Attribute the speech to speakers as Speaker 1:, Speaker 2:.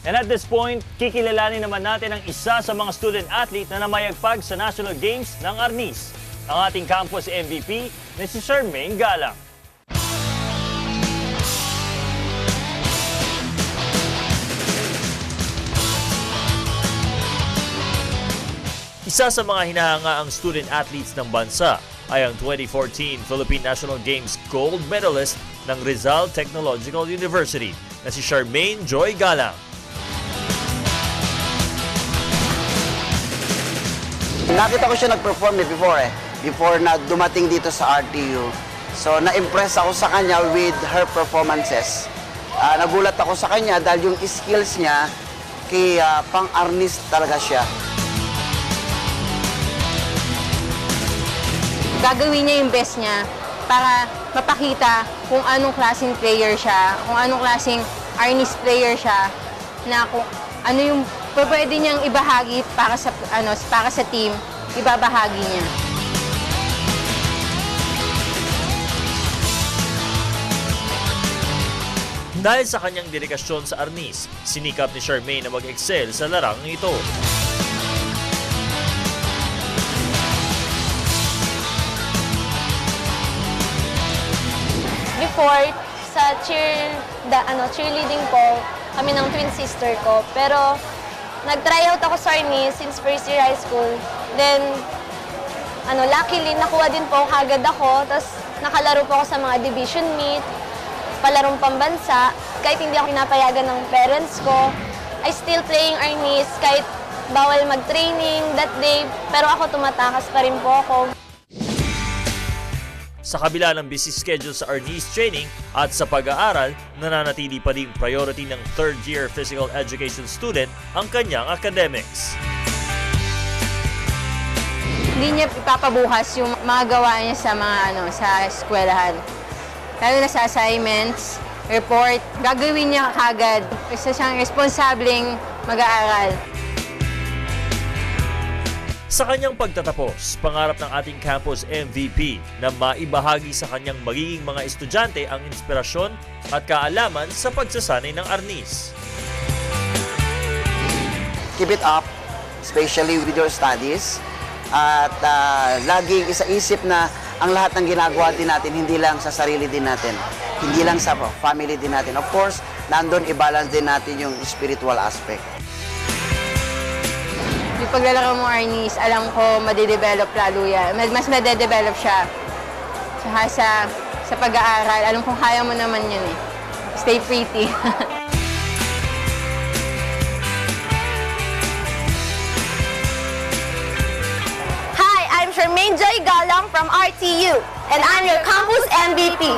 Speaker 1: And at this point, kikilalanin naman natin ang isa sa mga student-athlete na namayagpag sa National Games ng Arnis, ang ating campus MVP na si Charmaine Galang. Isa sa mga hinahangaang student-athletes ng bansa ay ang 2014 Philippine National Games gold medalist ng Rizal Technological University na si Charmaine Joy Galang.
Speaker 2: Nakita ko siya nag-perform before na dumating dito sa RTU. So na-impress ako sa kanya with her performances. Nagulat ako sa kanya dahil yung skills niya pang-arnis talaga siya.
Speaker 3: Gagawin niya yung best niya para mapakita kung anong klaseng player siya, kung anong klaseng arnis player siya, na kung ano yung pwede niyang ibahagi para sa team, ibabahagi niya.
Speaker 1: Dahil sa kanyang dedikasyon sa arnis, sinikap ni Charmaine na mag-excel sa larang ito.
Speaker 4: Before, sa cheerleading po, kami ng twin sister ko. Pero, nag-tryout ako sa arnis since first year high school. Then, luckily, nakuha din po kagad ako. Tapos, nakalaro po ako sa mga division meet, palarong pambansa. Kahit hindi ako pinapayagan ng parents ko, I still playing arnis kahit bawal mag-training that day. Pero ako, tumatakas pa rin po ako.
Speaker 1: Sa kabila ng busy schedule sa arnis training at sa pag-aaral, nananatili pa rin priority ng third-year physical education student ang kanyang academics.
Speaker 3: Hindi niya ipapabukas yung mga gawa niya sa eskwelahan. Lalo na sa assignments, report, gagawin niya kagad. Isa siyang responsableng mag-aaral.
Speaker 1: Sa kanyang pagtatapos, pangarap ng ating campus MVP na maibahagi sa kanyang magiging mga estudyante ang inspirasyon at kaalaman sa pagsasanay ng arnis.
Speaker 2: Keep it up, especially with your studies. At laging isaisip na ang lahat ng ginagawa din natin, hindi lang sa sarili din natin, hindi lang sa family din natin. Of course, nandun i-balance din natin yung spiritual aspect.
Speaker 3: Yung paglalaro mo arnis, alam ko madedevelop lalo yan. Mas madedevelop siya. Tsaka sa pag-aaral, alam kong kaya mo naman yun eh. Stay pretty.
Speaker 4: Hi, I'm Charmaine Joy Galang from RTU, and I'm your campus MVP.